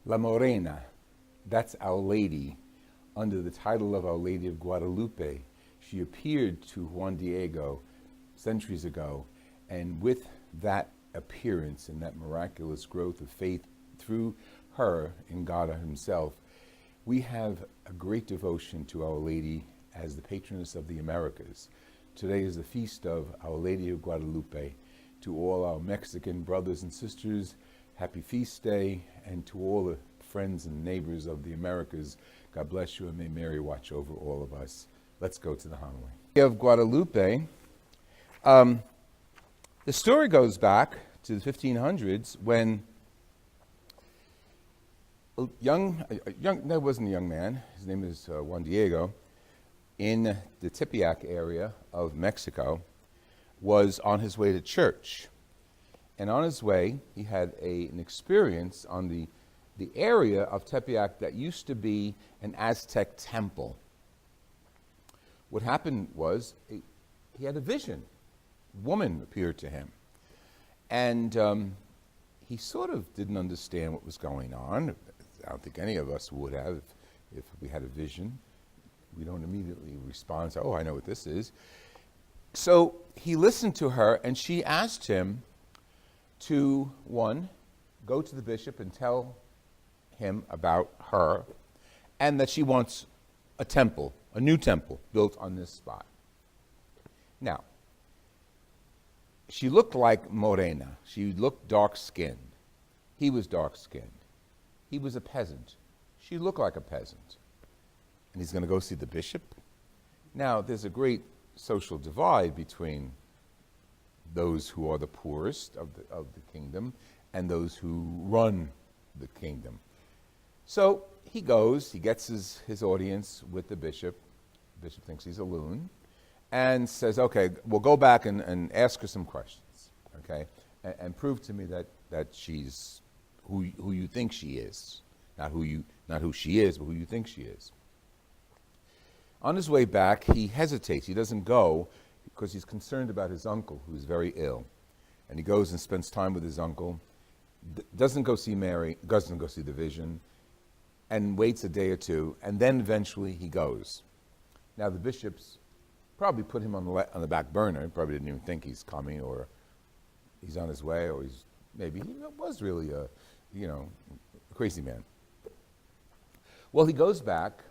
La Morena, that's Our Lady, under the title of Our Lady of Guadalupe. She appeared to Juan Diego centuries ago, and with that appearance and that miraculous growth of faith through her in God himself, we have a great devotion to Our Lady as the patroness of the Americas. Today is the feast of Our Lady of Guadalupe. To all our Mexican brothers and sisters, happy feast day, and to all the friends and neighbors of the Americas, God bless you, and may Mary watch over all of us. Let's go to the homily. Of Guadalupe, the story goes back to the 1500s when there wasn't a young man, his name is Juan Diego, in the Tepeyac area of Mexico, was on his way to church. And on his way, he had an experience on the area of Tepeyac that used to be an Aztec temple. What happened was he had a vision. A woman appeared to him. And he sort of didn't understand what was going on. I don't think any of us would have if we had a vision. We don't immediately respond, oh, I know what this is. So he listened to her, and she asked him to, one, go to the bishop and tell him about her, and that she wants a temple, a new temple, built on this spot. Now, she looked like Morena. She looked dark-skinned. He was dark-skinned. He was a peasant. She looked like a peasant. And he's going to go see the bishop? Now, there's a great social divide between those who are the poorest of the kingdom and those who run the kingdom. So he goes, he gets his audience with the bishop. The bishop thinks he's a loon and says, okay, we'll go back and ask her some questions, okay, and prove to me that she's who you think she is. Not who she is, but who you think she is. On his way back, he hesitates. He doesn't go because he's concerned about his uncle, who's very ill. And he goes and spends time with his uncle, doesn't go see Mary, doesn't go see the vision, and waits a day or two, and then eventually he goes. Now, the bishops probably put him on the back burner. He probably didn't even think he's coming, or he's on his way, or maybe he was really a crazy man. Well, he goes back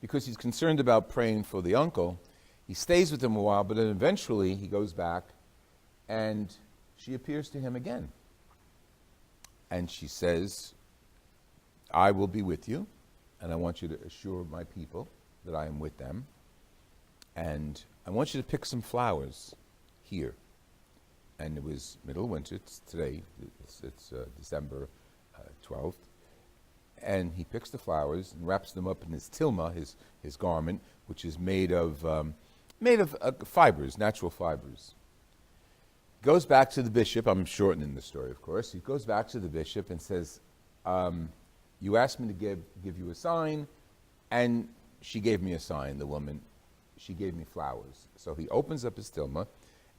because he's concerned about praying for the uncle. He stays with him a while, but then eventually he goes back, and she appears to him again. And she says, I will be with you, and I want you to assure my people that I am with them. And I want you to pick some flowers here. And it was middle of winter. It's today. It's December 12th. And he picks the flowers and wraps them up in his tilma, his garment, which is made of fibers, natural fibers. Goes back to the bishop. I'm shortening the story, of course. He goes back to the bishop and says, you asked me to give you a sign, and she gave me a sign, the woman. She gave me flowers. So he opens up his tilma,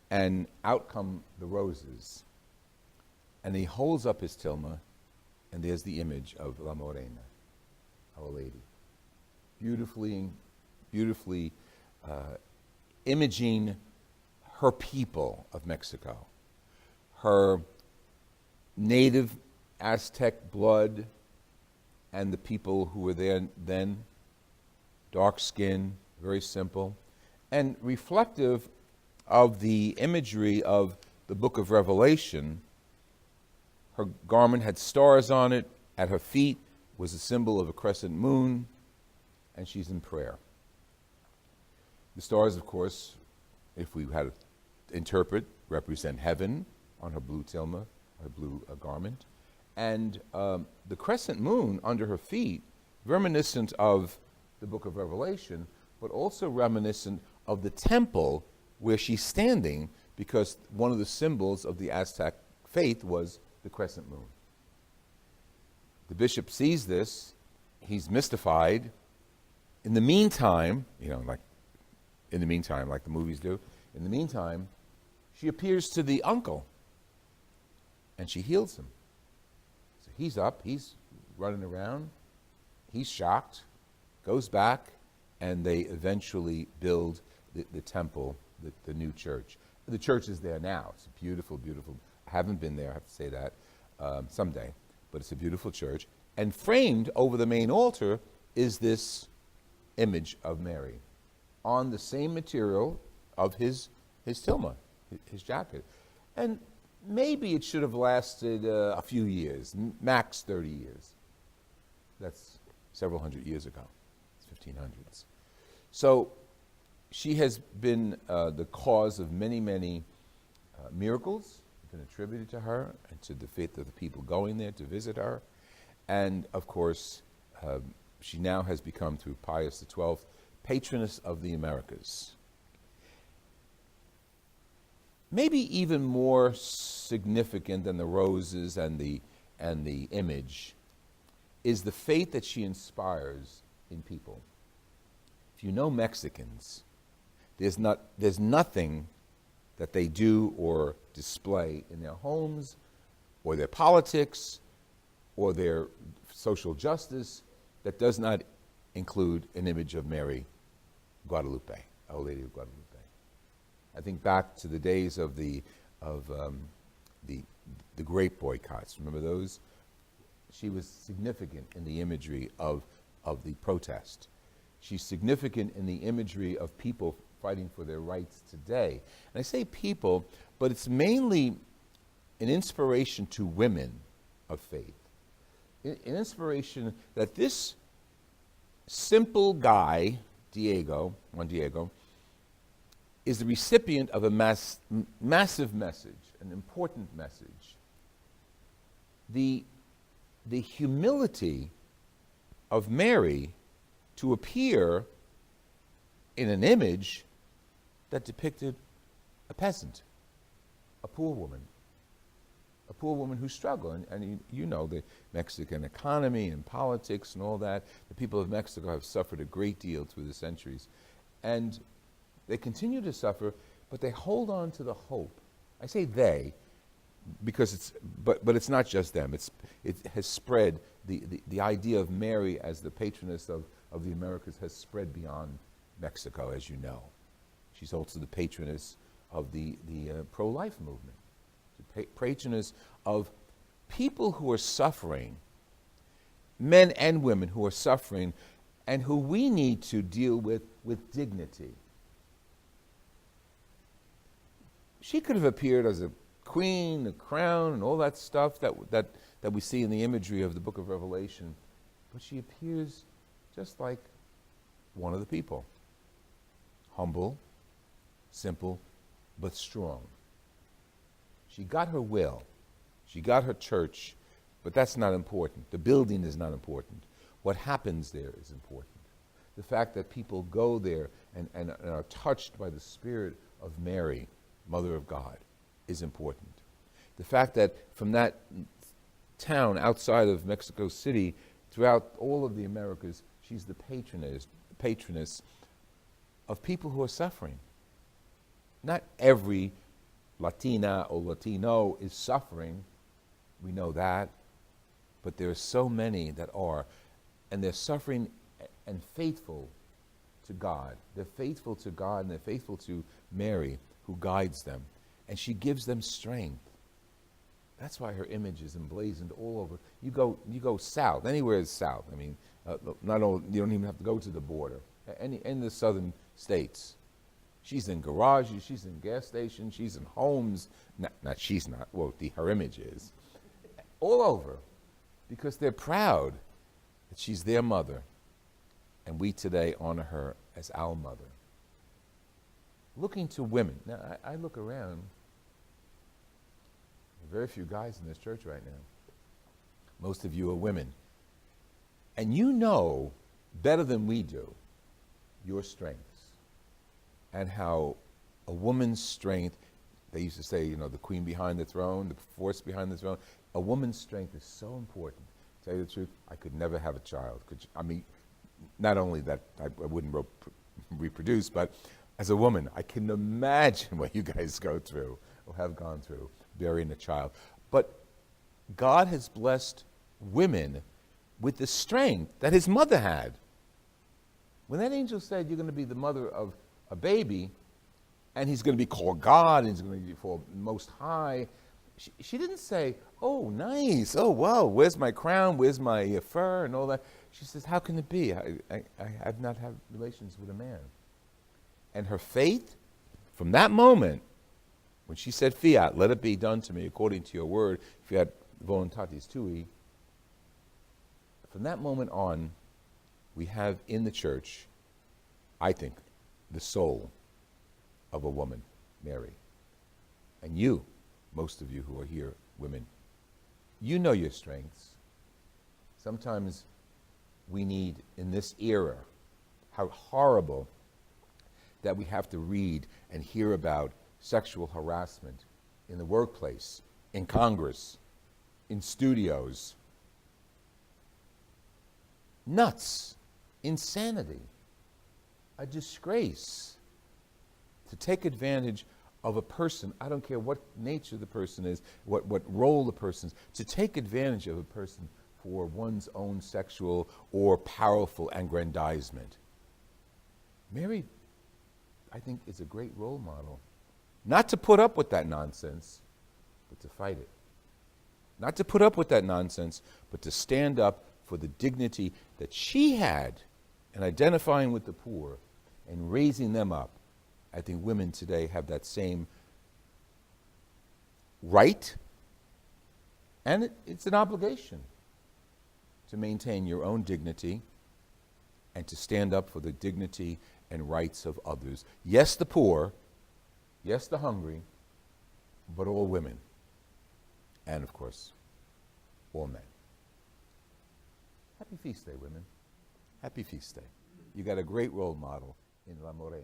and out come the roses. And he holds up his tilma, and there's the image of La Morena, Our Lady. Beautifully imaging her people of Mexico, her native Aztec blood, and the people who were there then, dark skin, very simple, and reflective of the imagery of the book of Revelation. Her garment had stars on it. At her feet was a symbol of a crescent moon, and she's in prayer. The stars, of course, if we had to interpret, represent heaven on her blue tilma, her blue garment. And the crescent moon under her feet, reminiscent of the book of Revelation, but also reminiscent of the temple where she's standing, because one of the symbols of the Aztec faith was the crescent moon. The bishop sees this. He's mystified. In the meantime, like the movies do, in the meantime, she appears to the uncle, and she heals him. So he's up, he's running around. He's shocked, goes back, and they eventually build the temple, the new church. The church is there now. It's beautiful, beautiful. I haven't been there, I have to say that, someday. But it's a beautiful church. And framed over the main altar is this image of Mary on the same material of his tilma, his jacket. And maybe it should have lasted a few years, max 30 years. That's several hundred years ago. It's 1500s. So she has been the cause of many, many miracles been attributed to her and to the faith of the people going there to visit her. And, of course, she now has become, through Pius XII, patroness of the Americas. Maybe even more significant than the roses and the image is the faith that she inspires in people. If you know Mexicans, there's nothing that they do or display in their homes or their politics or their social justice that does not include an image of Mary Guadalupe, Our Lady of Guadalupe. I think back to the days of the grape boycotts. Remember those? She was significant in the imagery of the protest. She's significant in the imagery of people fighting for their rights today. And I say people, but it's mainly an inspiration to women of faith. An inspiration that this simple guy, Juan Diego, is the recipient of a massive message, an important message. The humility of Mary to appear in an image that depicted a peasant, a poor woman who struggled. And you know the Mexican economy and politics and all that. The people of Mexico have suffered a great deal through the centuries. And they continue to suffer, but they hold on to the hope. I say they, because but it's not just them. It has spread, the idea of Mary as the patroness of the Americas has spread beyond Mexico, as you know. She's also the patroness of the pro-life movement, the patroness of people who are suffering, men and women who are suffering, and who we need to deal with dignity. She could have appeared as a queen, a crown, and all that stuff that we see in the imagery of the book of Revelation, but she appears just like one of the people. Humble, simple, but strong. She got her will. She got her church, but that's not important. The building is not important. What happens there is important. The fact that people go there and are touched by the spirit of Mary, Mother of God, is important. The fact that from that town outside of Mexico City, throughout all of the Americas, she's the patroness of people who are suffering. Not every Latina or Latino is suffering. We know that. But there are so many that are. And they're suffering and faithful to God. They're faithful to God and they're faithful to Mary, who guides them. And she gives them strength. That's why her image is emblazoned all over. You go south, anywhere is south. I mean, not only, you don't even have to go to the border. In the southern states. She's in garages, she's in gas stations, she's in homes. She's not, well, her image is. All over. Because they're proud that she's their mother. And we today honor her as our mother. Looking to women. Now, I look around. There are very few guys in this church right now. Most of you are women. And you know better than we do your strengths and how a woman's strength, they used to say, the queen behind the throne, the force behind the throne. A woman's strength is so important. To tell you the truth, I could never have a child. Not only that I wouldn't reproduce, but as a woman, I can imagine what you guys go through or have gone through, bearing a child. But God has blessed women with the strength that his mother had. When that angel said, you're going to be the mother of a baby, and he's going to be called God, and he's going to be called Most High, she didn't say, oh, nice, oh, wow, where's my crown, where's my fur, and all that. She says, how can it be? I have not had relations with a man. And her faith, from that moment, when she said, fiat, let it be done to me according to your word, fiat voluntatis tui, from that moment on, we have in the church, I think, the soul of a woman, Mary. And you, most of you who are here, women, you know your strengths. Sometimes we need, in this era, how horrible that we have to read and hear about sexual harassment in the workplace, in Congress, in studios. Nuts, insanity, a disgrace to take advantage of a person. I don't care what nature the person is, what role the person is, to take advantage of a person for one's own sexual or powerful aggrandizement. Mary, I think, is a great role model. Not to put up with that nonsense, but to fight it. Not to put up with that nonsense, but to stand up for the dignity that she had in identifying with the poor and raising them up. I think women today have that same right, and it's an obligation to maintain your own dignity and to stand up for the dignity and rights of others. Yes, the poor, yes, the hungry, but all women, and of course, all men. Happy feast day, women. Happy feast day. You got a great role model in La Morena.